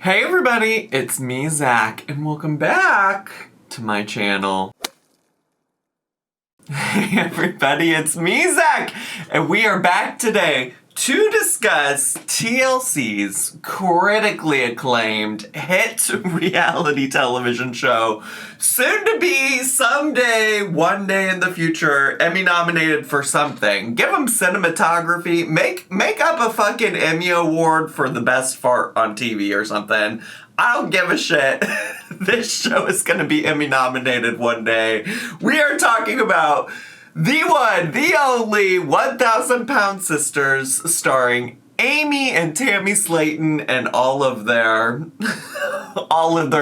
Hey everybody, it's me, Zach, and welcome back to my channel. Hey everybody, it's me, Zach, and we are back today to discuss TLC's critically acclaimed hit reality television show, soon to be someday, one day in the future, Emmy nominated for something. Give them cinematography, make up a fucking Emmy award for the best fart on TV or something. I don't give a shit. This show is gonna be Emmy nominated one day. We are talking about the one, the only 1,000 Pound Sisters, starring Amy and Tammy Slaton and all of their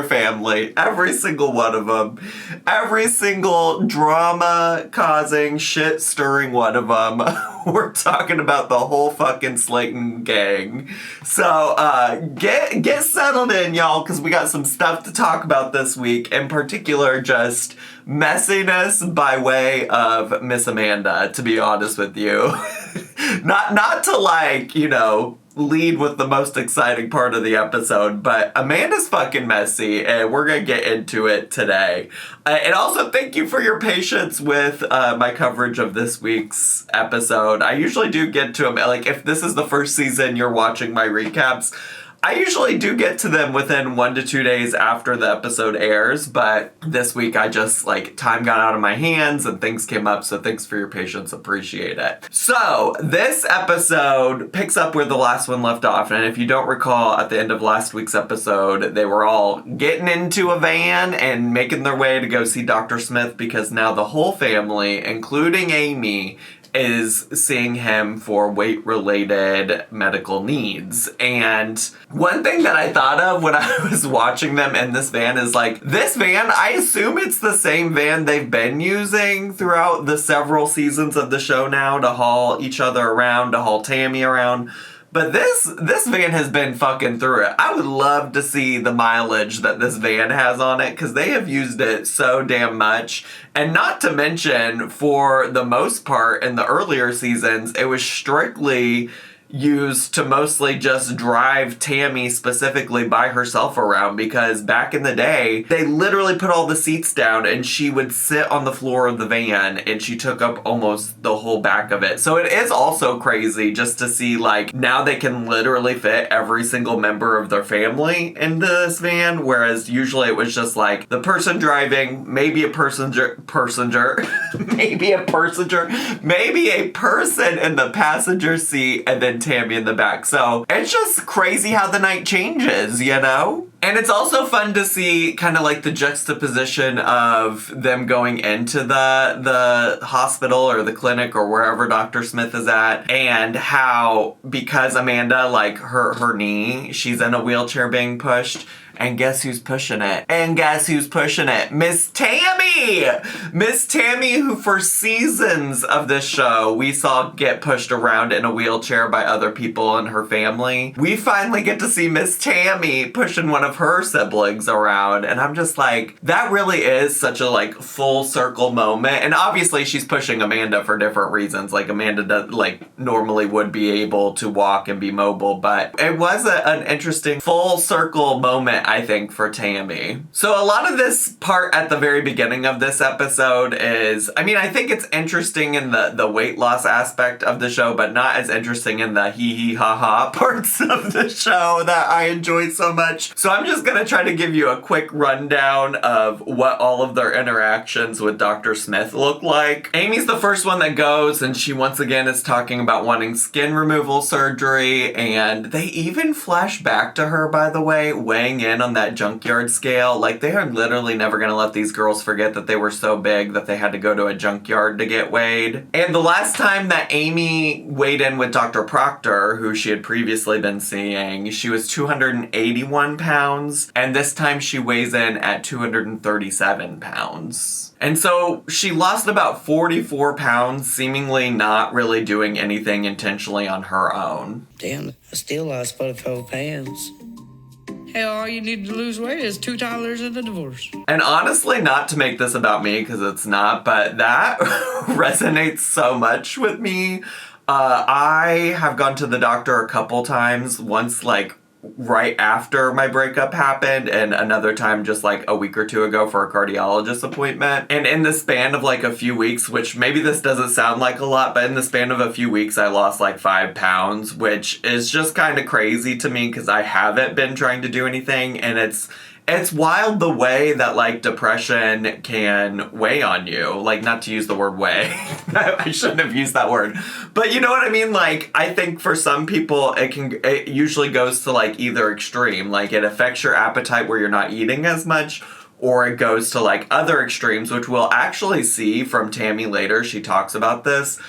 family. Every single one of them. Every single drama-causing, shit-stirring one of them. We're talking about the whole fucking Slaton gang. So, get settled in, y'all, because we got some stuff to talk about this week. In particular, just messiness by way of Miss Amanda, to be honest with you. Not to, like, you know, lead with the most exciting part of the episode, but Amanda's fucking messy, and we're gonna get into it today. And also, thank you for your patience with my coverage of this week's episode. I usually do get to them, like, if this is the first season you're watching my recaps, I usually do get to them within 1 to 2 days after the episode airs, but this week I just, like, time got out of my hands and things came up, so thanks for your patience, appreciate it. So, this episode picks up where the last one left off, and if you don't recall, at the end of last week's episode, they were all getting into a van and making their way to go see Dr. Smith because now the whole family, including Amy, is seeing him for weight-related medical needs. And one thing that I thought of when I was watching them in this van is, like, this van, I assume it's the same van they've been using throughout the several seasons of the show now to haul each other around, to haul Tammy around. But this van has been fucking through it. I would love to see the mileage that this van has on it because they have used it so damn much. And not to mention, for the most part in the earlier seasons, it was strictly used to mostly just drive Tammy specifically by herself around, because back in the day, they literally put all the seats down and she would sit on the floor of the van and she took up almost the whole back of it. So it is also crazy just to see, like, now they can literally fit every single member of their family into this van, whereas usually it was just like the person driving, maybe a maybe a person in the passenger seat, and then Tammy in the back. So it's just crazy how the night changes, you know? And it's also fun to see kind of like the juxtaposition of them going into the hospital or the clinic or wherever Dr. Smith is at, and how, because Amanda, like, her knee, she's in a wheelchair being pushed. And guess who's pushing it? Miss Tammy! Miss Tammy, who for seasons of this show, we saw get pushed around in a wheelchair by other people in her family. We finally get to see Miss Tammy pushing one of her siblings around. And I'm just like, that really is such a, like, full circle moment. And obviously she's pushing Amanda for different reasons. Like, Amanda does, like, normally would be able to walk and be mobile. But it was an interesting full circle moment, I think, for Tammy. So a lot of this part at the very beginning of this episode is, I mean, I think it's interesting in the weight loss aspect of the show, but not as interesting in the hee ha ha parts of the show that I enjoy so much. So I'm just gonna try to give you a quick rundown of what all of their interactions with Dr. Smith look like. Amy's the first one that goes, and she once again is talking about wanting skin removal surgery, and they even flash back to her, by the way, weighing in on that junkyard scale. Like, they are literally never gonna let these girls forget that they were so big that they had to go to a junkyard to get weighed. And the last time that Amy weighed in with Dr. Proctor, who she had previously been seeing, she was 281 pounds, and this time she weighs in at 237 pounds. And so she lost about 44 pounds, seemingly not really doing anything intentionally on her own. Damn, I still lost 44 pounds. Hell, all you need to lose weight is $2 and a divorce. And honestly, not to make this about me, because it's not, but that resonates so much with me. I have gone to the doctor a couple times, once, like, right after my breakup happened, and another time just like a week or two ago for a cardiologist appointment. And in the span of like a few weeks, which maybe this doesn't sound like a lot, but in the span of a few weeks, I lost like 5 pounds, which is just kind of crazy to me because I haven't been trying to do anything, and it's wild the way that, like, depression can weigh on you. Like, not to use the word weigh. I shouldn't have used that word. But you know what I mean? Like, I think for some people, it usually goes to, like, either extreme. Like, it affects your appetite where you're not eating as much, or it goes to, like, other extremes, which we'll actually see from Tammy later. She talks about this.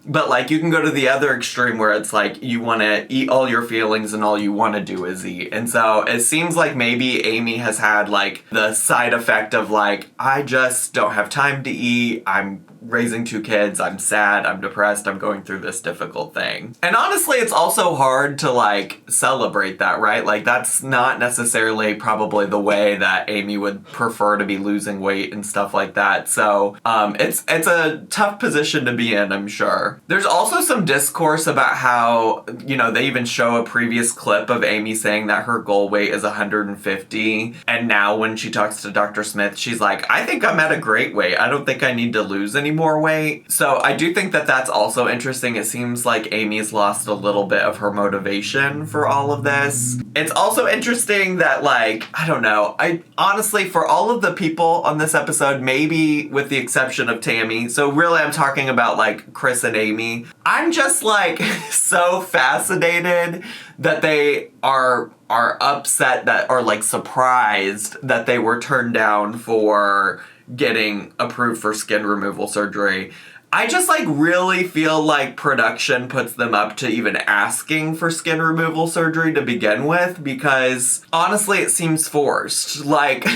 But, like, you can go to the other extreme where it's like you want to eat all your feelings and all you want to do is eat. And so it seems like maybe Amy has had, like, the side effect of, like, I just don't have time to eat. I'm raising 2 kids. I'm sad. I'm depressed. I'm going through this difficult thing. And honestly, it's also hard to, like, celebrate that, right? Like, that's not necessarily probably the way that Amy would prefer to be losing weight and stuff like that. So it's a tough position to be in, I'm sure. There's also some discourse about how, you know, they even show a previous clip of Amy saying that her goal weight is 150. And now when she talks to Dr. Smith, she's like, I think I'm at a great weight. I don't think I need to lose any more weight. So I do think that that's also interesting. It seems like Amy's lost a little bit of her motivation for all of this. It's also interesting that, like, I don't know. I honestly, for all of the people on this episode, maybe with the exception of Tammy, so really I'm talking about, like, Chris and Amy, I'm just, like, so fascinated that they are upset that, or, like, surprised that they were turned down for getting approved for skin removal surgery. I just, like, really feel like production puts them up to even asking for skin removal surgery to begin with, because honestly it seems forced. Like,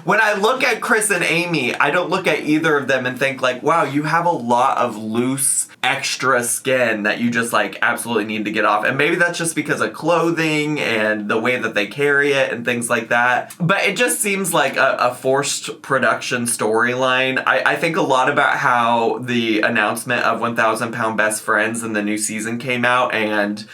when I look at Chris and Amy, I don't look at either of them and think, like, wow, you have a lot of loose extra skin that you just, like, absolutely need to get off. And maybe that's just because of clothing and the way that they carry it and things like that. But it just seems like a forced production storyline. I think a lot about how the announcement of 1,000 Pound Best Friends in the new season came out, and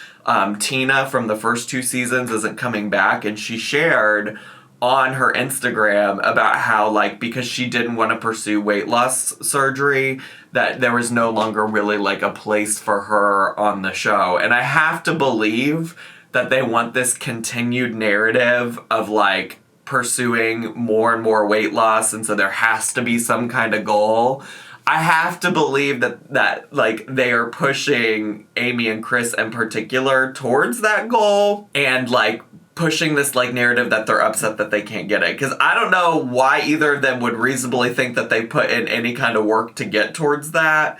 Tina from the first 2 seasons isn't coming back, and she shared on her Instagram about how, like, because she didn't want to pursue weight loss surgery, that there was no longer really, like, a place for her on the show. And I have to believe that they want this continued narrative of, like, pursuing more and more weight loss, and so there has to be some kind of goal. I have to believe that like, they are pushing Amy and Chris in particular towards that goal, and, like, pushing this, like, narrative that they're upset that they can't get it. Because I don't know why either of them would reasonably think that they put in any kind of work to get towards that.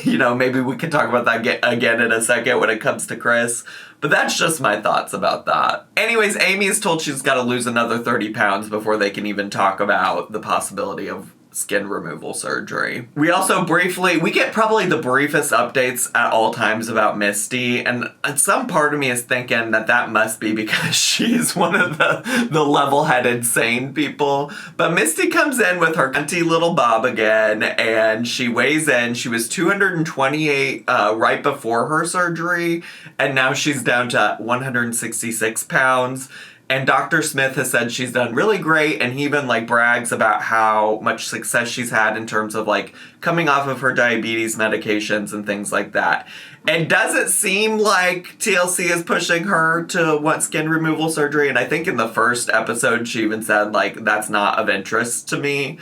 You know, maybe we can talk about that again in a second when it comes to Chris. But that's just my thoughts about that. Anyways, Amy is told she's got to lose another 30 pounds before they can even talk about the possibility of skin removal surgery. We also we get probably the briefest updates at all times about Misty, and some part of me is thinking that must be because she's one of the level-headed sane people. But Misty comes in with her cunty little bob again, and she weighs in. She was 228 right before her surgery, and now she's down to 166 pounds. And Dr. Smith has said she's done really great, and he even, like, brags about how much success she's had in terms of, like, coming off of her diabetes medications and things like that. And does it seem like TLC is pushing her to want skin removal surgery? And I think in the first episode she even said, like, that's not of interest to me.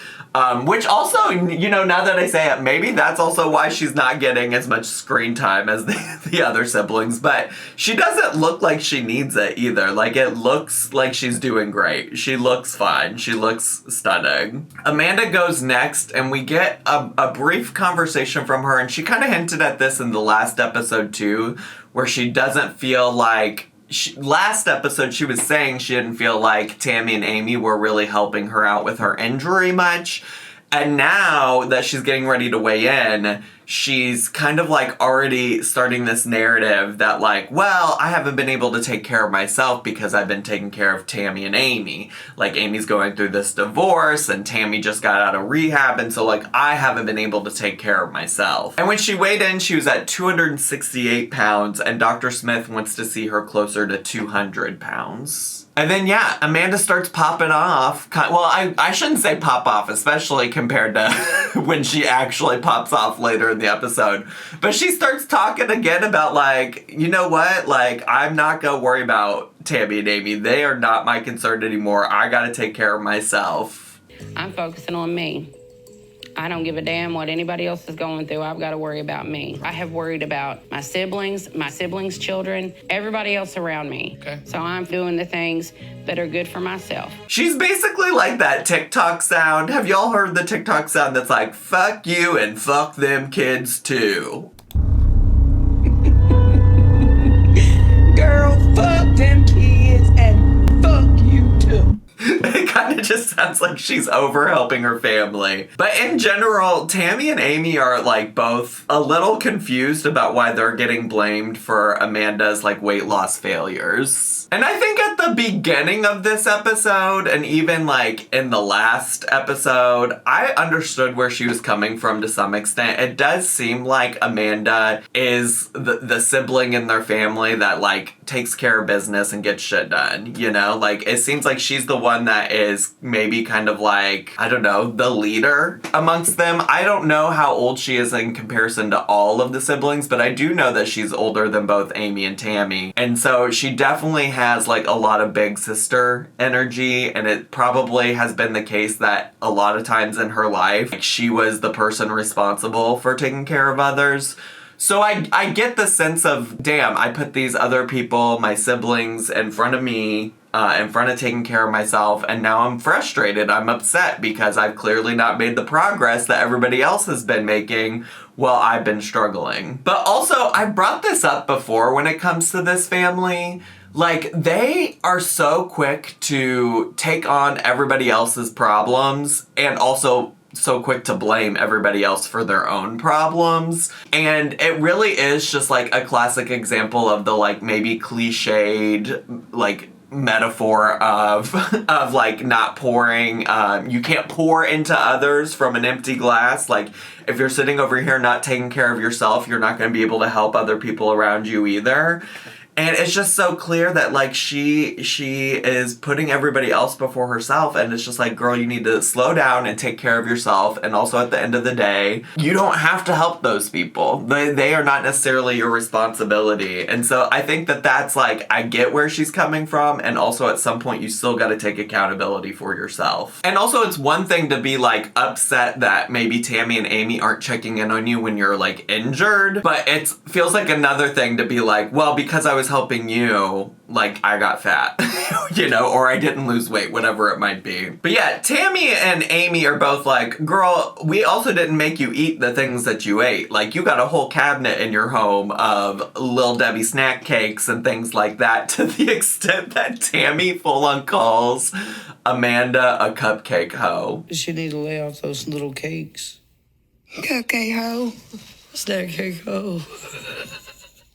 Which also, you know, now that I say it, maybe that's also why she's not getting as much screen time as the other siblings. But she doesn't look like she needs it either. Like, it looks like she's doing great. She looks fine. She looks stunning. Amanda goes next, and we get a brief conversation from her, and she kind of hinted at this in the last episode too, where she doesn't feel like last episode she was saying she didn't feel like Tammy and Amy were really helping her out with her injury much. And now that she's getting ready to weigh in, she's kind of like already starting this narrative that like, well, I haven't been able to take care of myself because I've been taking care of Tammy and Amy. Like, Amy's going through this divorce and Tammy just got out of rehab, and so like I haven't been able to take care of myself. And when she weighed in, she was at 268 pounds, and Dr. Smith wants to see her closer to 200 pounds. And then, yeah, Amanda starts popping off. Well, I shouldn't say pop off, especially compared to when she actually pops off later in the episode. But she starts talking again about, like, you know what? Like, I'm not going to worry about Tammy and Amy. They are not my concern anymore. I got to take care of myself. I'm focusing on me. I don't give a damn what anybody else is going through. I've got to worry about me. I have worried about my siblings' children, everybody else around me. Okay. So I'm doing the things that are good for myself. She's basically like that TikTok sound. Have y'all heard the TikTok sound that's like, fuck you and fuck them kids too? Girl, fuck them kids and fuck you too. It kind of just sounds like she's over helping her family. But in general, Tammy and Amy are like both a little confused about why they're getting blamed for Amanda's like weight loss failures. And I think at the beginning of this episode, and even like in the last episode, I understood where she was coming from to some extent. It does seem like Amanda is the sibling in their family that like takes care of business and gets shit done, you know? Like, it seems like she's the one that is maybe kind of like, I don't know, the leader amongst them. I don't know how old she is in comparison to all of the siblings, but I do know that she's older than both Amy and Tammy. And so she definitely has like a lot of big sister energy, and it probably has been the case that a lot of times in her life, like, she was the person responsible for taking care of others. So I get the sense of, damn, I put these other people, my siblings, in front of me, in front of taking care of myself, and now I'm frustrated, I'm upset because I've clearly not made the progress that everybody else has been making while I've been struggling. But also, I brought this up before when it comes to this family. Like, they are so quick to take on everybody else's problems and also so quick to blame everybody else for their own problems. And it really is just like a classic example of the like maybe cliched like metaphor of like not pouring, you can't pour into others from an empty glass. Like, if you're sitting over here not taking care of yourself, you're not going to be able to help other people around you either. And it's just so clear that, like, she is putting everybody else before herself, and it's just like, girl, you need to slow down and take care of yourself, and also at the end of the day, you don't have to help those people. They are not necessarily your responsibility. And so I think that that's, like, I get where she's coming from, and also at some point you still gotta take accountability for yourself. And also it's one thing to be, like, upset that maybe Tammy and Amy aren't checking in on you when you're, like, injured, but it feels like another thing to be like, well, because I was helping you, like, I got fat, you know, or I didn't lose weight, whatever it might be. But yeah, Tammy and Amy are both like, girl, we also didn't make you eat the things that you ate. Like, you got a whole cabinet in your home of Lil Debbie snack cakes and things like that, to the extent that Tammy full on calls Amanda a cupcake hoe. She need to lay off those little cakes. Cupcake hoe. Snack cake hoe.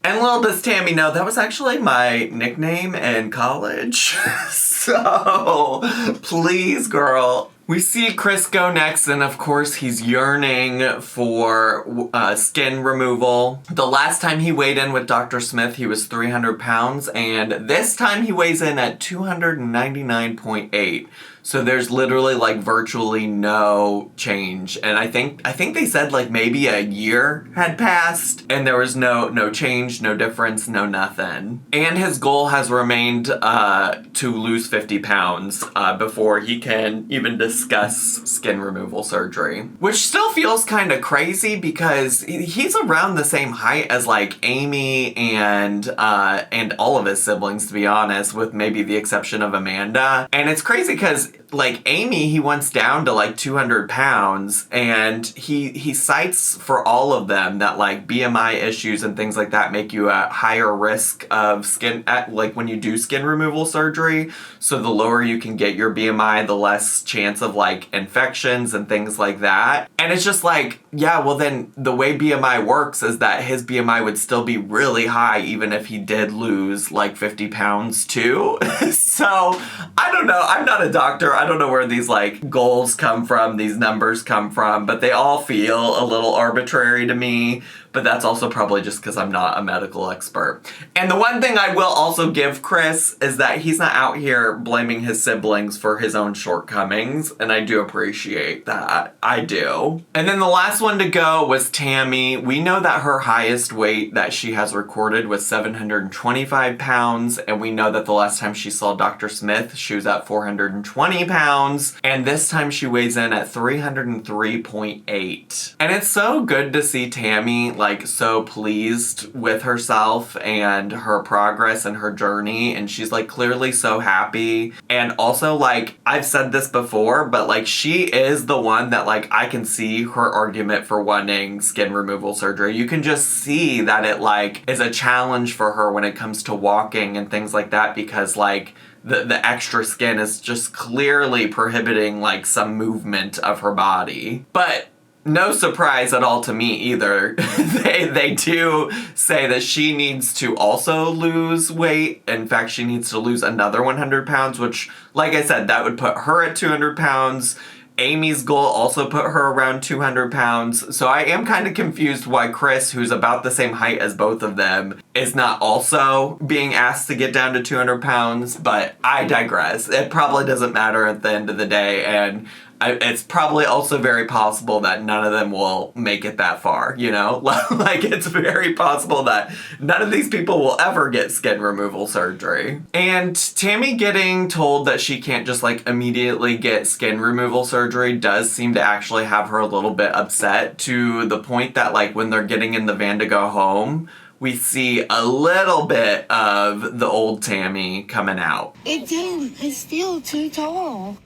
And little does Tammy know, that was actually my nickname in college. So, please, girl. We see Chris go next, and of course he's yearning for skin removal. The last time he weighed in with Dr. Smith, he was 300 pounds, and this time he weighs in at 299.8. So there's literally, like, virtually no change. And I think they said, like, maybe a year had passed, and there was no change, no difference, no nothing. And his goal has remained to lose 50 pounds before he can even discuss skin removal surgery. Which still feels kind of crazy because he's around the same height as, like, Amy and all of his siblings, to be honest, with maybe the exception of Amanda. And it's crazy because like Amy, he wants down to like 200 pounds, and he cites for all of them that like BMI issues and things like that make you at higher risk of skin, like when you do skin removal surgery. So the lower you can get your BMI, the less chance of like infections and things like that. And it's just like, yeah, well then the way BMI works is that his BMI would still be really high even if he did lose like 50 pounds too. So I don't know. I'm not a doctor. I don't know where these like goals come from, these numbers come from, but they all feel a little arbitrary to me. But that's also probably just because I'm not a medical expert. And the one thing I will also give Chris is that he's not out here blaming his siblings for his own shortcomings, and I do appreciate that. I do. And then the last one to go was Tammy. We know that her highest weight that she has recorded was 725 pounds, and we know that the last time she saw Dr. Smith, she was at 420 pounds, and this time she weighs in at 303.8. And it's so good to see Tammy like so pleased with herself and her progress and her journey, and she's like clearly so happy. And also, like, I've said this before, but like she is the one that like I can see her argument for wanting skin removal surgery. You can just see that it like is a challenge for her when it comes to walking and things like that, because like the extra skin is just clearly prohibiting like some movement of her body. But no surprise at all to me either. They do say that she needs to also lose weight. In fact, she needs to lose another 100 pounds, which, like I said, that would put her at 200 pounds. Amy's goal also put her around 200 pounds. So I am kind of confused why Chris, who's about the same height as both of them, is not also being asked to get down to 200 pounds. But I digress. It probably doesn't matter at the end of the day. And it's probably also very possible that none of them will make it that far, you know? Like, it's very possible that none of these people will ever get skin removal surgery. And Tammy getting told that she can't just, like, immediately get skin removal surgery does seem to actually have her a little bit upset, to the point that, like, when they're getting in the van to go home, we see a little bit of the old Tammy coming out. It's still too tall.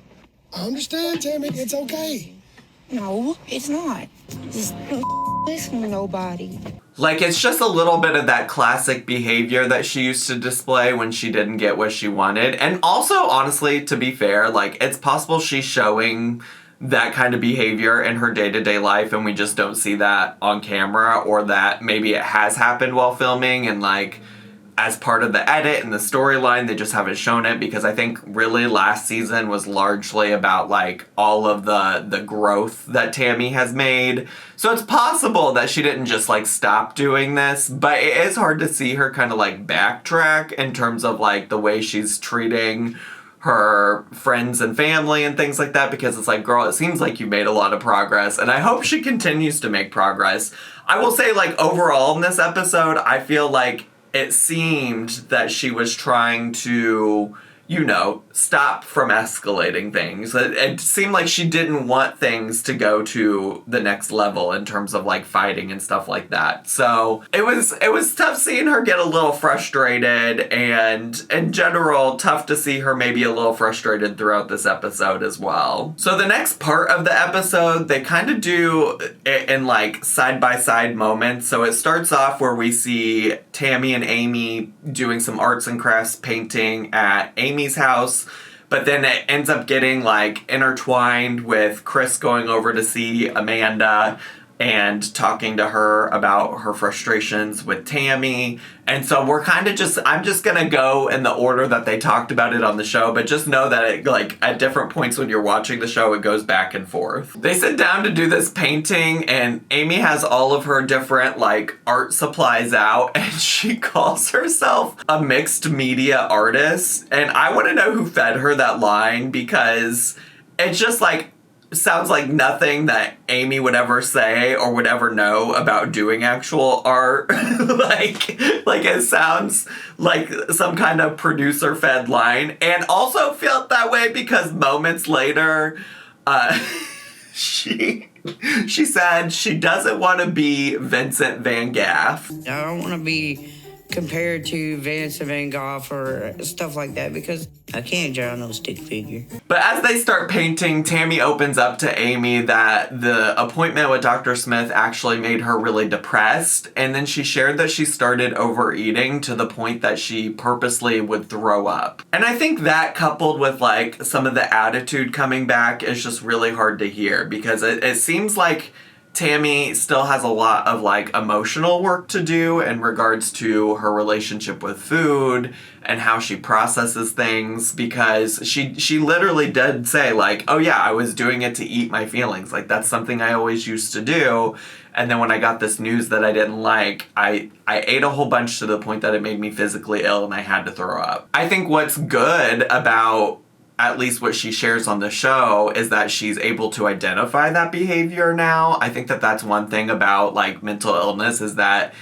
I understand, Tammy. It's okay. No, it's not. Just don't listen to nobody. Like, it's just a little bit of that classic behavior that she used to display when she didn't get what she wanted. And also, honestly, to be fair, like, it's possible she's showing that kind of behavior in her day-to-day life and we just don't see that on camera, or that maybe it has happened while filming and, like, as part of the edit and the storyline, they just haven't shown it, because I think really last season was largely about like all of the growth that Tammy has made. So it's possible that she didn't just like stop doing this, but it is hard to see her kind of like backtrack in terms of like the way she's treating her friends and family and things like that, because it's like, girl, it seems like you made a lot of progress, and I hope she continues to make progress. I will say, like, overall in this episode, I feel like it seemed that she was trying to, you know, stop from escalating things. It seemed like she didn't want things to go to the next level in terms of like fighting and stuff like that. So it was tough seeing her get a little frustrated, and in general, tough to see her maybe a little frustrated throughout this episode as well. So the next part of the episode, they kind of do it in like side-by-side moments. So it starts off where we see Tammy and Amy doing some arts and crafts painting at Amy's house. But then it ends up getting like intertwined with Chris going over to see Amanda and talking to her about her frustrations with Tammy. And so we're kind of just, I'm just going to go in the order that they talked about it on the show, but just know that it, like, at different points when you're watching the show, it goes back and forth. They sit down to do this painting, and Amy has all of her different, like, art supplies out, and she calls herself a mixed media artist. And I want to know who fed her that line, because it's just, like, sounds like nothing that Amy would ever say or would ever know about doing actual art. like it sounds like some kind of producer-fed line. And also felt that way because moments later, she said she doesn't want to be Vincent Van Gogh. I don't want to be compared to Vincent Van Gogh or stuff like that because I can't draw no stick figure. But as they start painting, Tammy opens up to Amy that the appointment with Dr. Smith actually made her really depressed. And then she shared that she started overeating to the point that she purposely would throw up. And I think that coupled with like some of the attitude coming back is just really hard to hear because it seems like Tammy still has a lot of like emotional work to do in regards to her relationship with food and how she processes things because she literally did say like, oh yeah, I was doing it to eat my feelings. Like that's something I always used to do. And then when I got this news that I didn't like, I ate a whole bunch to the point that it made me physically ill and I had to throw up. I think what's good about at least what she shares on the show is that she's able to identify that behavior now. I think that that's one thing about like mental illness is that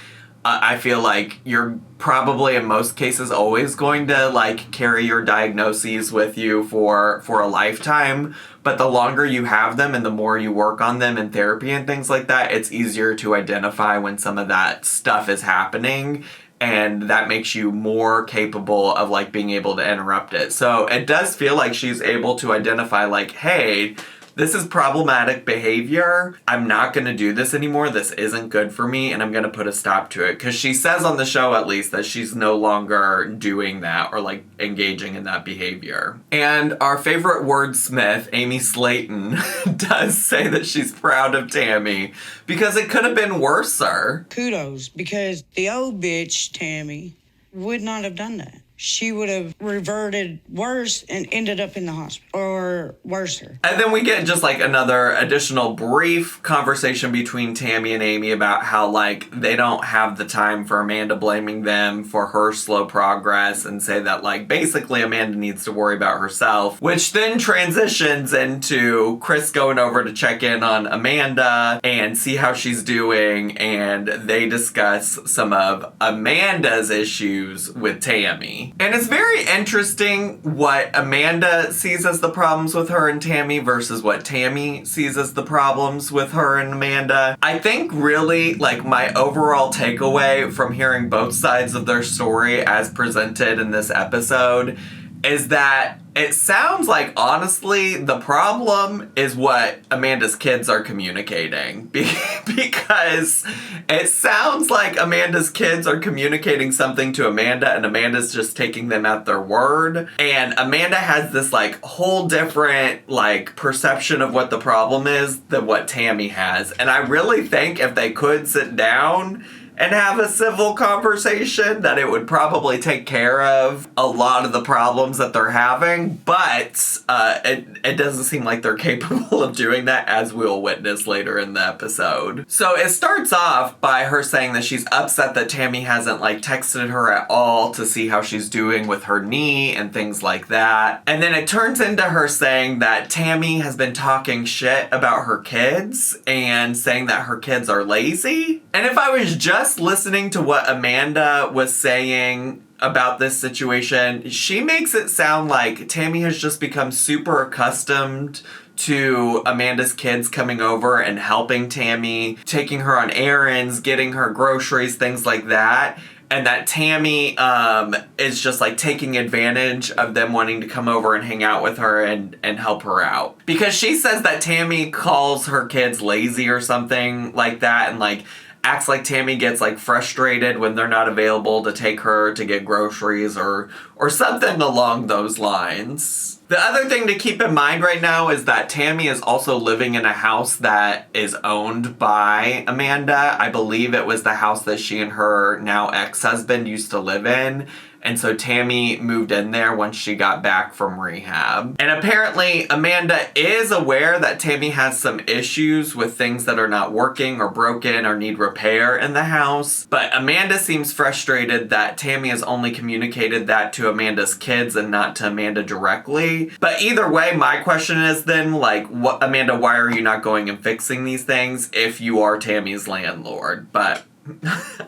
I feel like you're probably in most cases always going to like carry your diagnoses with you for a lifetime. But the longer you have them and the more you work on them in therapy and things like that, it's easier to identify when some of that stuff is happening. And that makes you more capable of like being able to interrupt it. So it does feel like she's able to identify like, hey, this is problematic behavior. I'm not going to do this anymore. This isn't good for me. And I'm going to put a stop to it. Because she says on the show, at least, that she's no longer doing that or like engaging in that behavior. And our favorite wordsmith, Amy Slaton, does say that she's proud of Tammy because it could have been worser. Kudos, because the old bitch, Tammy, would not have done that. She would have reverted worse and ended up in the hospital or worser. And then we get just like another additional brief conversation between Tammy and Amy about how like they don't have the time for Amanda blaming them for her slow progress and say that like basically Amanda needs to worry about herself, which then transitions into Chris going over to check in on Amanda and see how she's doing, and they discuss some of Amanda's issues with Tammy. And it's very interesting what Amanda sees as the problems with her and Tammy versus what Tammy sees as the problems with her and Amanda. I think really, like, my overall takeaway from hearing both sides of their story as presented in this episode is that it sounds like, honestly, the problem is what Amanda's kids are communicating. Because it sounds like Amanda's kids are communicating something to Amanda and Amanda's just taking them at their word. And Amanda has this, like, whole different, like, perception of what the problem is than what Tammy has. And I really think if they could sit down and have a civil conversation, that it would probably take care of a lot of the problems that they're having, but it doesn't seem like they're capable of doing that, as we'll witness later in the episode. So it starts off by her saying that she's upset that Tammy hasn't like texted her at all to see how she's doing with her knee and things like that. And then it turns into her saying that Tammy has been talking shit about her kids and saying that her kids are lazy. And if I was just listening to what Amanda was saying about this situation, she makes it sound like Tammy has just become super accustomed to Amanda's kids coming over and helping Tammy, taking her on errands, getting her groceries, things like that. And that Tammy is just like taking advantage of them wanting to come over and hang out with her and help her out. Because she says that Tammy calls her kids lazy or something like that, and like acts like Tammy gets like frustrated when they're not available to take her to get groceries or something along those lines. The other thing to keep in mind right now is that Tammy is also living in a house that is owned by Amanda. I believe it was the house that she and her now ex-husband used to live in. And so Tammy moved in there once she got back from rehab. And apparently Amanda is aware that Tammy has some issues with things that are not working or broken or need repair in the house. But Amanda seems frustrated that Tammy has only communicated that to Amanda's kids and not to Amanda directly. But either way, my question is then, like, what, Amanda, why are you not going and fixing these things if you are Tammy's landlord? But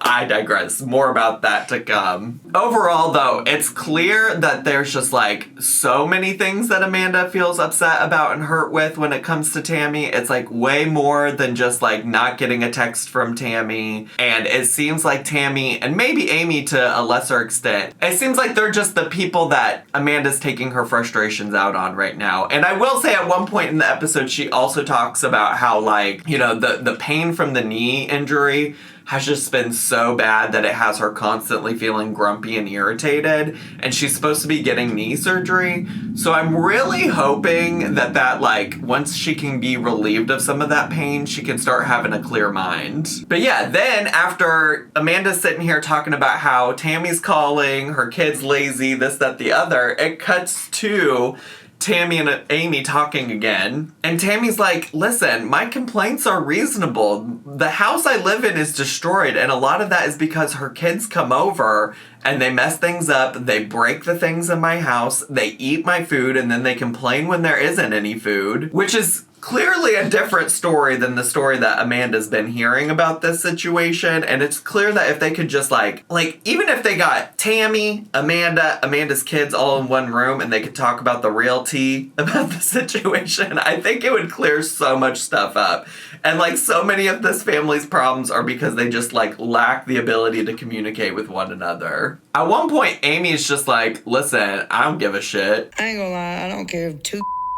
I digress. More about that to come. Overall, though, it's clear that there's just like so many things that Amanda feels upset about and hurt with when it comes to Tammy. It's like way more than just like not getting a text from Tammy. And it seems like Tammy, and maybe Amy to a lesser extent, it seems like they're just the people that Amanda's taking her frustrations out on right now. And I will say at one point in the episode, she also talks about how like, you know, the pain from the knee injury has just been so bad that it has her constantly feeling grumpy and irritated, and she's supposed to be getting knee surgery. So I'm really hoping that like, once she can be relieved of some of that pain, she can start having a clear mind. But yeah, then after Amanda's sitting here talking about how Tammy's calling, her kid's lazy, this, that, the other, it cuts to Tammy and Amy talking again. And Tammy's like, listen, my complaints are reasonable. The house I live in is destroyed, and a lot of that is because her kids come over and they mess things up, they break the things in my house, they eat my food, and then they complain when there isn't any food, which is clearly a different story than the story that Amanda's been hearing about this situation. And it's clear that if they could just like even if they got Tammy, Amanda's kids all in one room and they could talk about the real tea about the situation, I think it would clear so much stuff up. And like so many of this family's problems are because they just like lack the ability to communicate with one another. At one point, Amy's just like, listen, I don't give a shit. I ain't gonna lie, I don't care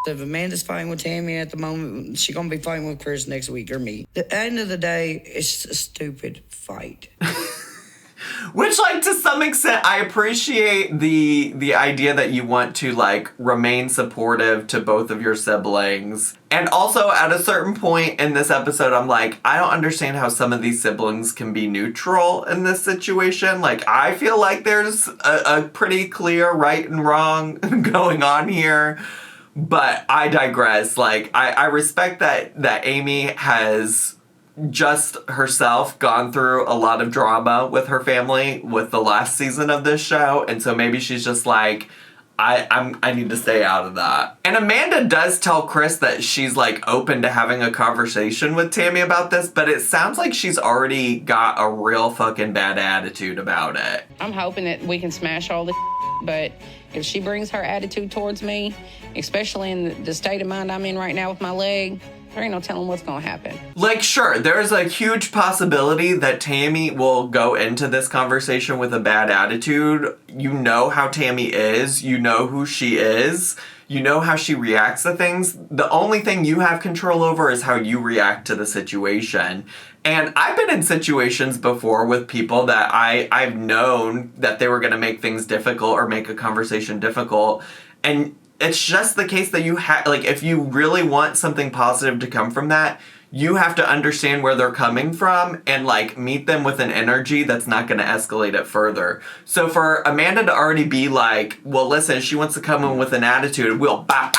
if Amanda's fighting with Tammy at the moment, she's gonna be fighting with Chris next week or me. At the end of the day, it's a stupid fight. Which, like, to some extent, I appreciate the idea that you want to, like, remain supportive to both of your siblings. And also, at a certain point in this episode, I'm like, I don't understand how some of these siblings can be neutral in this situation. Like, I feel like there's a pretty clear right and wrong going on here. But I digress. Like, I respect that Amy has just herself gone through a lot of drama with her family with the last season of this show. And so maybe she's just like, I need to stay out of that. And Amanda does tell Chris that she's like open to having a conversation with Tammy about this, but it sounds like she's already got a real fucking bad attitude about it. I'm hoping that we can smash all the but if she brings her attitude towards me, especially in the state of mind I'm in right now with my leg, there ain't no telling what's gonna happen. Like, sure, there's a huge possibility that Tammy will go into this conversation with a bad attitude. You know how Tammy is. You know who she is. You know how she reacts to things. The only thing you have control over is how you react to the situation. And I've been in situations before with people that I've known that they were going to make things difficult or make a conversation difficult. And it's just the case that you have, like, if you really want something positive to come from that, you have to understand where they're coming from and, like, meet them with an energy that's not going to escalate it further. So for Amanda to already be like, well, listen, she wants to come in with an attitude, we'll bop,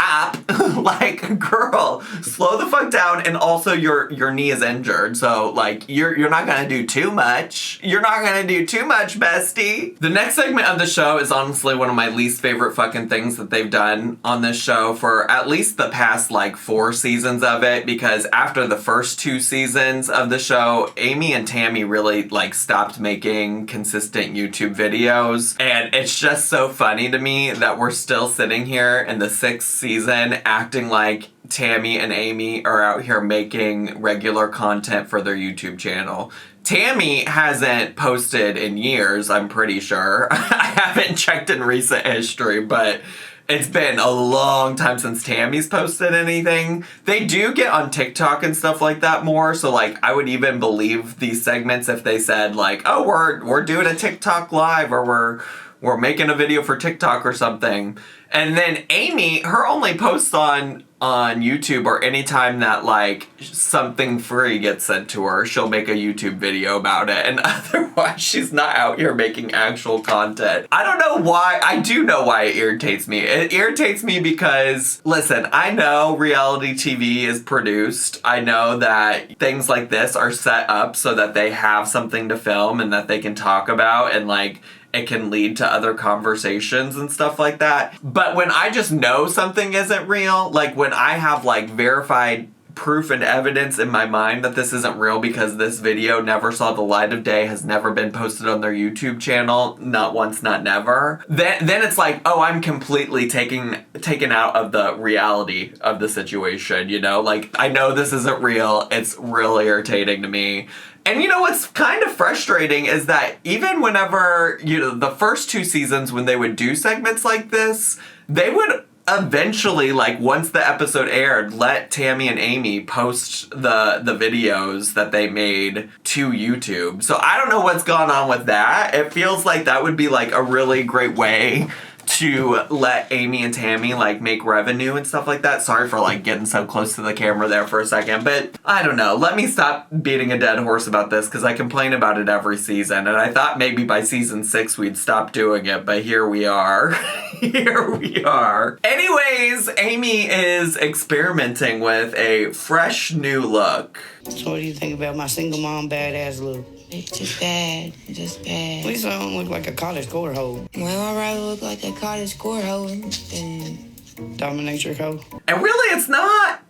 like, girl, slow the fuck down, and also your knee is injured, so, like, you're not going to do too much. You're not going to do too much, bestie. The next segment of the show is honestly one of my least favorite fucking things that they've done on this show for at least the past, like, 4 seasons of it, because after the first 2 seasons of the show, Amy and Tammy really, like, stopped making consistent YouTube videos. And it's just so funny to me that we're still sitting here in the 6th season acting like Tammy and Amy are out here making regular content for their YouTube channel. Tammy hasn't posted in years, I'm pretty sure. I haven't checked in recent history, but it's been a long time since Tammy's posted anything. They do get on TikTok and stuff like that more, so, like, I would even believe these segments if they said, like, oh, we're doing a TikTok live, or we're making a video for TikTok or something. And then Amy, her only posts on YouTube or anytime that, like, something free gets sent to her, she'll make a YouTube video about it. And otherwise, she's not out here making actual content. I don't know why. I do know why it irritates me. It irritates me because, listen, I know reality TV is produced. I know that things like this are set up so that they have something to film and that they can talk about, and, like, it can lead to other conversations and stuff like that. But when I just know something isn't real, like when I have, like, verified proof and evidence in my mind that this isn't real because this video never saw the light of day, has never been posted on their YouTube channel, not once, not never, then it's like, oh, I'm completely taken out of the reality of the situation, you know? Like, I know this isn't real. It's really irritating to me. And you know what's kind of frustrating is that even whenever, you know, the first 2 seasons when they would do segments like this, they would eventually, like, once the episode aired, let Tammy and Amy post the videos that they made to YouTube. So I don't know what's gone on with that. It feels like that would be, like, a really great way to let Amy and Tammy, like, make revenue and stuff like that. Sorry for, like, getting so close to the camera there for a second, but I don't know. Let me stop beating a dead horse about this because I complain about it every season, and I thought maybe by season 6 we'd stop doing it, but here we are. Here we are. Anyways, Amy is experimenting with a fresh new look. So what do you think about my single mom badass look? It's just bad. It's just bad. At least I don't look like a college score hoe. Well, I'd rather look like a cottage score hoe than Dominatrix hoe. And really, it's not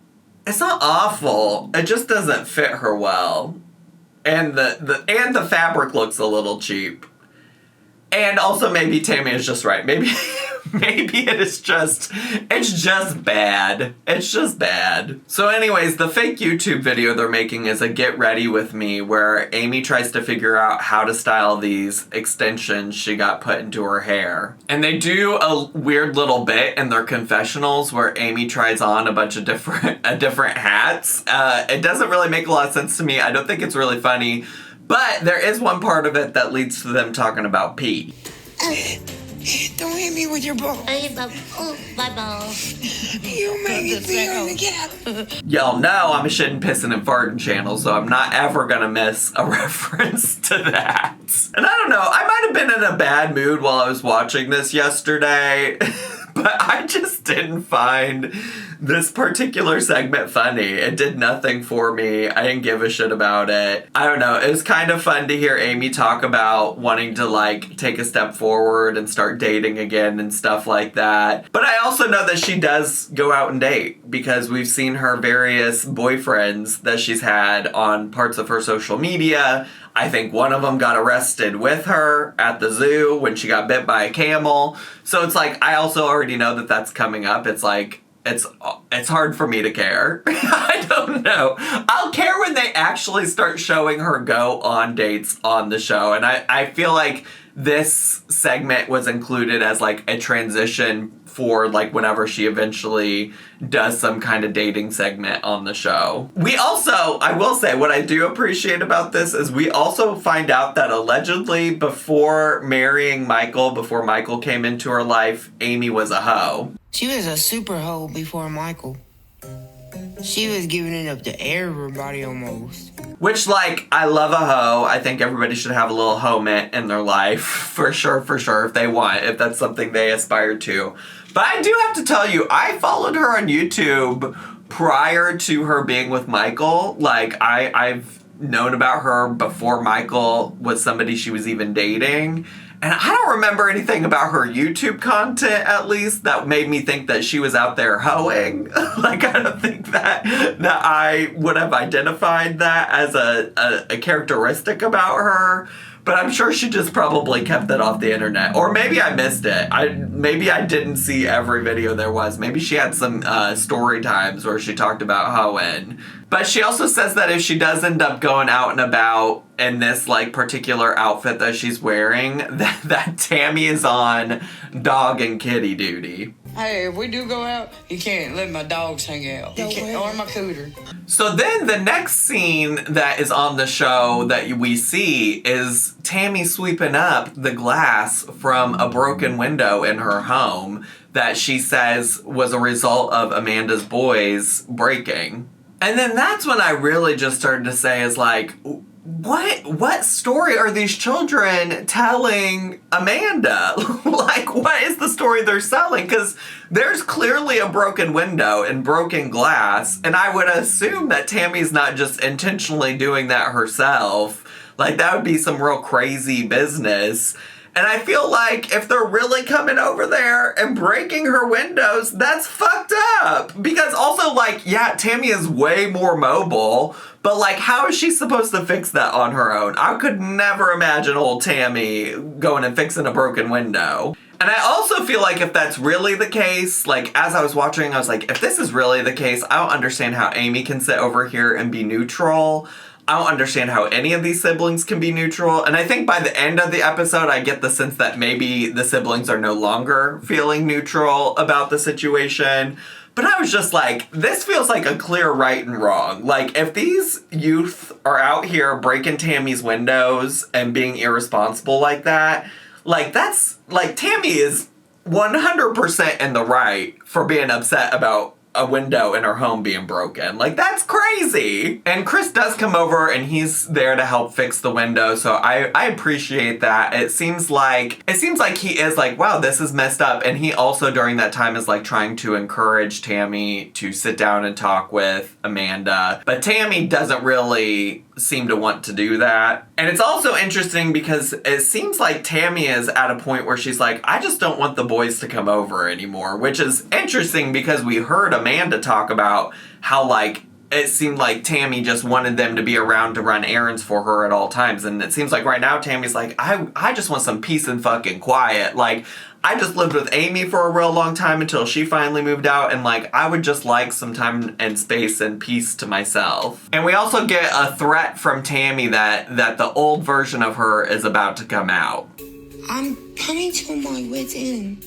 awful. It just doesn't fit her well. And the fabric looks a little cheap. And also maybe Tammy is just right. Maybe it's just bad. It's just bad. So anyways, the fake YouTube video they're making is a get ready with me where Amy tries to figure out how to style these extensions she got put into her hair. And they do a weird little bit in their confessionals where Amy tries on a bunch of different hats. It doesn't really make a lot of sense to me. I don't think it's really funny. But there is one part of it that leads to them talking about pee. Don't hit me with your ball. Oh, my ball. You made me pee on the cap. Y'all know I'm a shitting, pissing, and farting channel, so I'm not ever gonna miss a reference to that. And I don't know, I might have been in a bad mood while I was watching this yesterday, but I just didn't find this particular segment funny. It did nothing for me. I didn't give a shit about it. I don't know. It was kind of fun to hear Amy talk about wanting to, like, take a step forward and start dating again and stuff like that. But I also know that she does go out and date because we've seen her various boyfriends that she's had on parts of her social media. I think one of them got arrested with her at the zoo when she got bit by a camel. So it's like, I also already know that that's coming up. It's like, it's hard for me to care. I don't know. I'll care when they actually start showing her go on dates on the show. And I feel like this segment was included as like a transition for like whenever she eventually does some kind of dating segment on the show. We also, I will say, what I do appreciate about this is we also find out that allegedly before marrying Michael, before Michael came into her life, Amy was a hoe. She was a super hoe before Michael. She was giving it up to everybody almost. Which, like, I love a hoe. I think everybody should have a little hoe-mint in their life. For sure, if they want, if that's something they aspire to. But I do have to tell you, I followed her on YouTube prior to her being with Michael. Like, I've known about her before Michael was somebody she was even dating. And I don't remember anything about her YouTube content, at least, that made me think that she was out there hoeing. Like, I don't think that I would have identified that as a characteristic about her. But I'm sure she just probably kept that off the internet. Or maybe I missed it. Maybe I didn't see every video there was. Maybe she had some story times where she talked about hoeing. But she also says that if she does end up going out and about in this like particular outfit that she's wearing, that Tammy is on dog and kitty duty. Hey, if we do go out, you can't let my dogs hang out. You can't, or my cooter. So then the next scene that is on the show that we see is Tammy sweeping up the glass from a broken window in her home that she says was a result of Amanda's boys breaking. And then that's when I really just started to say is like, what story are these children telling Amanda? Like, what is the story they're selling? Because there's clearly a broken window and broken glass, and I would assume that Tammy's not just intentionally doing that herself. Like, that would be some real crazy business. And I feel like if they're really coming over there and breaking her windows, that's fucked up. Because also, like, yeah, Tammy is way more mobile, but, like, how is she supposed to fix that on her own? I could never imagine old Tammy going and fixing a broken window. And I also feel like if that's really the case, like, as I was watching, I was like, if this is really the case, I don't understand how Amy can sit over here and be neutral. I don't understand how any of these siblings can be neutral. And I think by the end of the episode, I get the sense that maybe the siblings are no longer feeling neutral about the situation. But I was just like, this feels like a clear right and wrong. Like, if these youth are out here breaking Tammy's windows and being irresponsible like that, like, that's, like, Tammy is 100% in the right for being upset about a window in her home being broken. Like, that's crazy. And Chris does come over and he's there to help fix the window, so I appreciate that. It seems like he is like, wow, this is messed up. And he also during that time is like trying to encourage Tammy to sit down and talk with Amanda. But Tammy doesn't really seem to want to do that. And it's also interesting because it seems like Tammy is at a point where she's like, I just don't want the boys to come over anymore, which is interesting because we heard Amanda talk about how, like, it seemed like Tammy just wanted them to be around to run errands for her at all times. And it seems like right now Tammy's like, I just want some peace and fucking quiet. Like, I just lived with Amy for a real long time until she finally moved out, and, like, I would just like some time and space and peace to myself. And we also get a threat from Tammy that the old version of her is about to come out. I'm coming to my wit's end.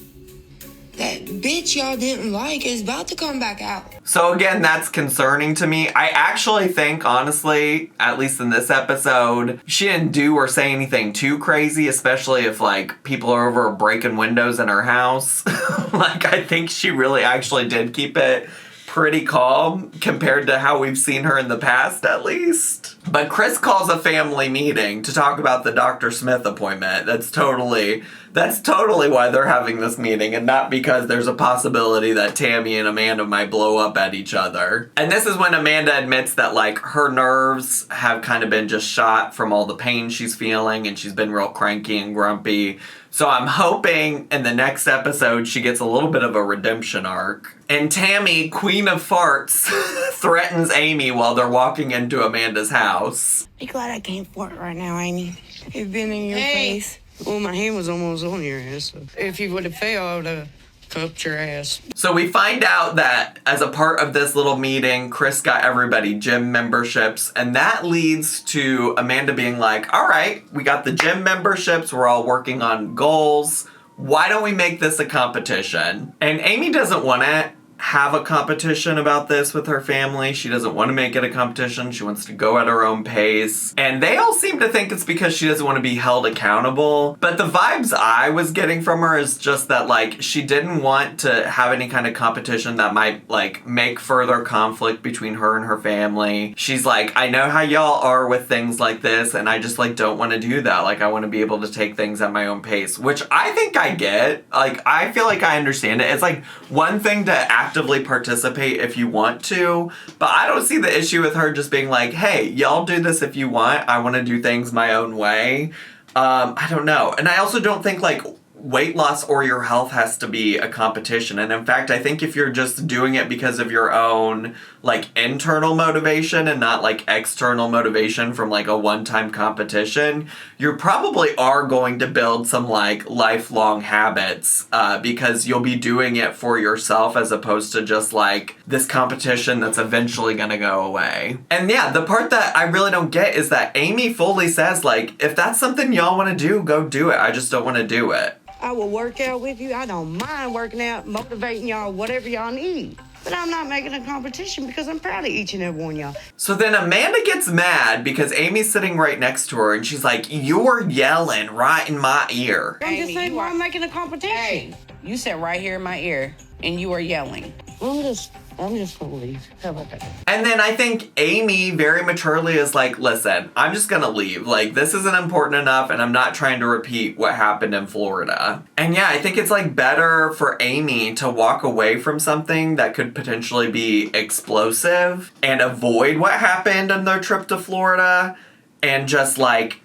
That bitch y'all didn't like is about to come back out. So again, that's concerning to me. I actually think, honestly, at least in this episode, she didn't do or say anything too crazy, especially if, like, people are over breaking windows in her house. Like, I think she really actually did keep it pretty calm compared to how we've seen her in the past, at least. But Chris calls a family meeting to talk about the Dr. Smith appointment. That's totally why they're having this meeting, and not because there's a possibility that Tammy and Amanda might blow up at each other. And this is when Amanda admits that, like, her nerves have kind of been just shot from all the pain she's feeling, and she's been real cranky and grumpy. So I'm hoping in the next episode she gets a little bit of a redemption arc. And Tammy, Queen of Farts, threatens Amy while they're walking into Amanda's house. Be glad I can't fart right now, Amy. It's been in your face. Well, my hand was almost on your ass. So if you would have fell, I would have cupped your ass. So we find out that as a part of this little meeting, Chris got everybody gym memberships, and that leads to Amanda being like, all right, we got the gym memberships, we're all working on goals. Why don't we make this a competition? And Amy doesn't want to have a competition about this with her family. She doesn't want to make it a competition. She wants to go at her own pace. And they all seem to think it's because she doesn't want to be held accountable. But the vibes I was getting from her is just that, like, she didn't want to have any kind of competition that might, like, make further conflict between her and her family. She's like, I know how y'all are with things like this, and I just, like, don't want to do that. Like, I want to be able to take things at my own pace, which I think I get. Like, I feel like I understand it. It's, like, one thing to actively participate if you want to, but I don't see the issue with her just being like, hey, y'all do this if you want. I want to do things my own way. I don't know. And I also don't think, like, weight loss or your health has to be a competition. And in fact, I think if you're just doing it because of your own, like, internal motivation and not, like, external motivation from, like, a one-time competition, you probably are going to build some, like, lifelong habits because you'll be doing it for yourself as opposed to just, like, this competition that's eventually gonna go away. And yeah, the part that I really don't get is that Amy fully says, like, if that's something y'all want to do, go do it. I just don't want to do it. I will work out with you. I don't mind working out, motivating y'all, whatever y'all need. But I'm not making a competition because I'm proud of each and every one of y'all. So then Amanda gets mad because Amy's sitting right next to her and she's like, you're yelling right in my ear. I'm just Amy, saying I'm making a competition. Hey, you said right here in my ear, and you are yelling. I'm just gonna leave. How about that? And then I think Amy very maturely is like, listen, I'm just gonna leave. Like, this isn't important enough and I'm not trying to repeat what happened in Florida. And yeah, I think it's, like, better for Amy to walk away from something that could potentially be explosive and avoid what happened on their trip to Florida and just, like,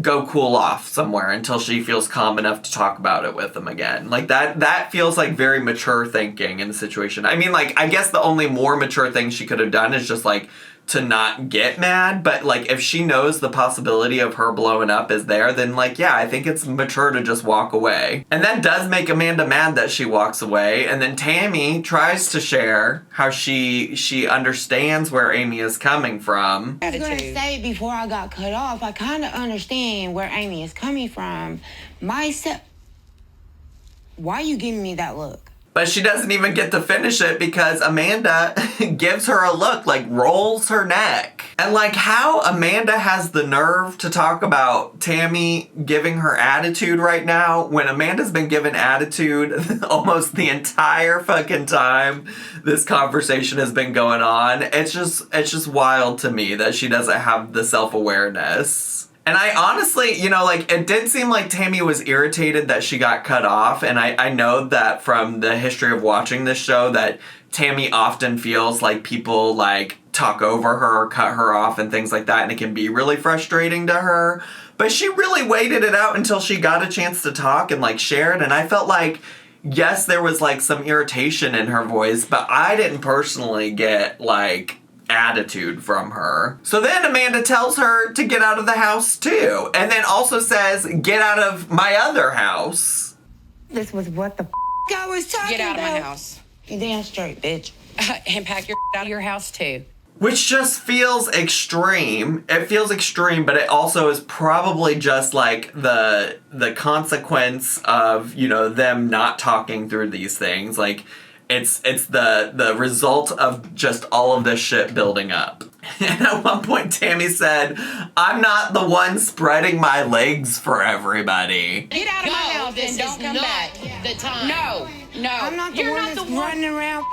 go cool off somewhere until she feels calm enough to talk about it with him again. Like, that feels like very mature thinking in the situation. I mean, like, I guess the only more mature thing she could have done is just, like, to not get mad, but, like, if she knows the possibility of her blowing up is there, then, like, yeah, I think it's mature to just walk away. And that does make Amanda mad that she walks away, and then Tammy tries to share how she understands where Amy is coming from. I was going to say, before I got cut off, I kind of understand where Amy is coming from. Why are you giving me that look? But she doesn't even get to finish it because Amanda gives her a look, like rolls her neck. And like how Amanda has the nerve to talk about Tammy giving her attitude right now when Amanda's been given attitude almost the entire fucking time this conversation has been going on. It's just wild to me that she doesn't have the self-awareness. And I honestly, you know, like, it did seem like Tammy was irritated that she got cut off. And I know that from the history of watching this show that Tammy often feels like people, like, talk over her, cut her off, and things like that. And it can be really frustrating to her. But she really waited it out until she got a chance to talk and, like, share it. And I felt like, yes, there was, like, some irritation in her voice. But I didn't personally get, like, attitude from her. So then Amanda tells her to get out of the house too, and then also says, get out of my other house. This was what the I was talking about. Get out of my house. You damn straight, bitch. And pack your out of your house too. Which just feels extreme. It feels extreme, but it also is probably just like the consequence of, you know, them not talking through these things. Like, it's the result of just all of this shit building up. And at one point, Tammy said, I'm not the one spreading my legs for everybody. Get out of my house and don't come back. The time. No. I'm not the one that's running around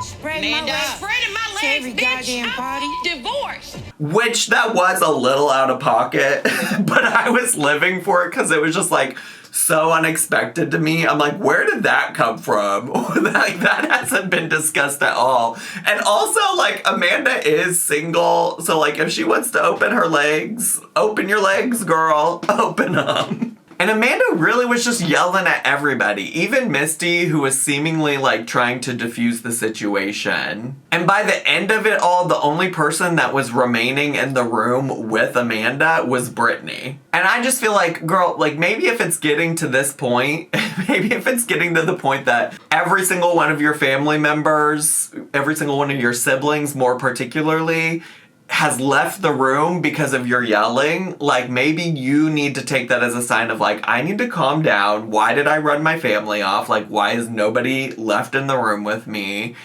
spreading my legs. Spreading my to legs, every bitch. goddamn party. I'm divorced. Which that was a little out of pocket, but I was living for it because it was just like so unexpected to me. I'm like, where did that come from? Like, that hasn't been discussed at all. And also, like, Amanda is single, so like if she wants to open her legs, open your legs, girl, open them. And Amanda really was just yelling at everybody, even Misty, who was seemingly like trying to diffuse the situation. And by the end of it all, the only person that was remaining in the room with Amanda was Brittany. And I just feel like, girl, like maybe if it's getting to this point, maybe if it's getting to the point that every single one of your family members, every single one of your siblings more particularly, has left the room because of your yelling, like maybe you need to take that as a sign of like, I need to calm down. Why did I run my family off? Like, why is nobody left in the room with me?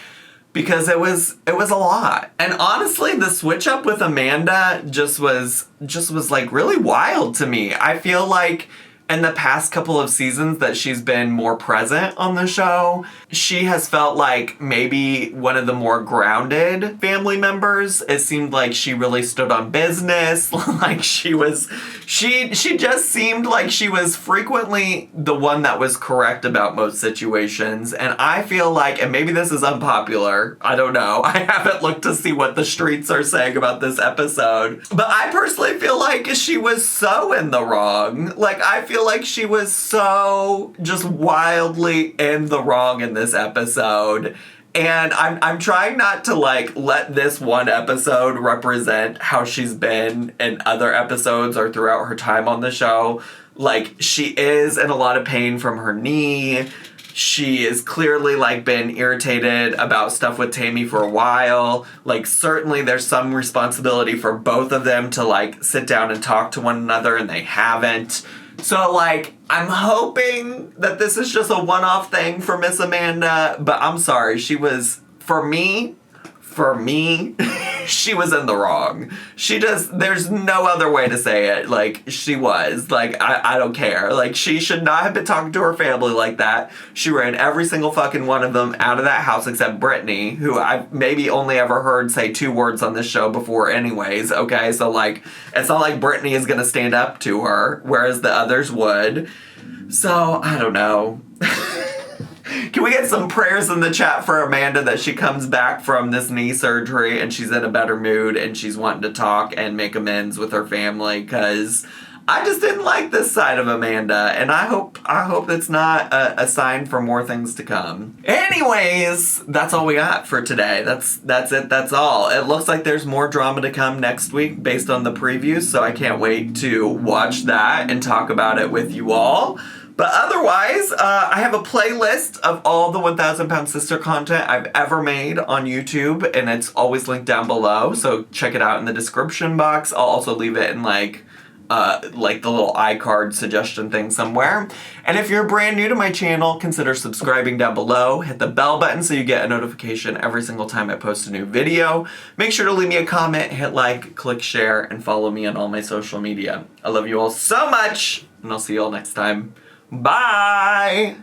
Because it was a lot. And honestly, the switch up with Amanda just was like really wild to me. I feel like in the past couple of seasons that she's been more present on the show, she has felt like maybe one of the more grounded family members. It seemed like she really stood on business. Like she just seemed like she was frequently the one that was correct about most situations. And I feel like, and maybe this is unpopular, I don't know. I haven't looked to see what the streets are saying about this episode. But I personally feel like she was so in the wrong. Like, I feel like she was so just wildly in the wrong in this episode. And I'm trying not to like let this one episode represent how she's been in other episodes or throughout her time on the show. Like, she is in a lot of pain from her knee. She is clearly like been irritated about stuff with Tammy for a while. Like, certainly there's some responsibility for both of them to like sit down and talk to one another, and they haven't. So, like, I'm hoping that this is just a one-off thing for Miss Amanda, but I'm sorry, she was, for me, she was in the wrong. There's no other way to say it. Like, she was. Like, I don't care. Like, she should not have been talking to her family like that. She ran every single fucking one of them out of that house except Brittany, who I've maybe only ever heard say 2 words on this show before anyways, okay? So, like, it's not like Brittany is gonna stand up to her, whereas the others would. So, I don't know. Can we get some prayers in the chat for Amanda that she comes back from this knee surgery and she's in a better mood and she's wanting to talk and make amends with her family? Because I just didn't like this side of Amanda, and I hope that's not a sign for more things to come. Anyways, that's all we got for today. That's it. That's all. It looks like there's more drama to come next week based on the previews, so I can't wait to watch that and talk about it with you all. But otherwise, I have a playlist of all the 1,000 Pound Sister content I've ever made on YouTube, and it's always linked down below, so check it out in the description box. I'll also leave it in like the little iCard suggestion thing somewhere. And if you're brand new to my channel, consider subscribing down below. Hit the bell button so you get a notification every single time I post a new video. Make sure to leave me a comment, hit like, click share, and follow me on all my social media. I love you all so much, and I'll see you all next time. Bye!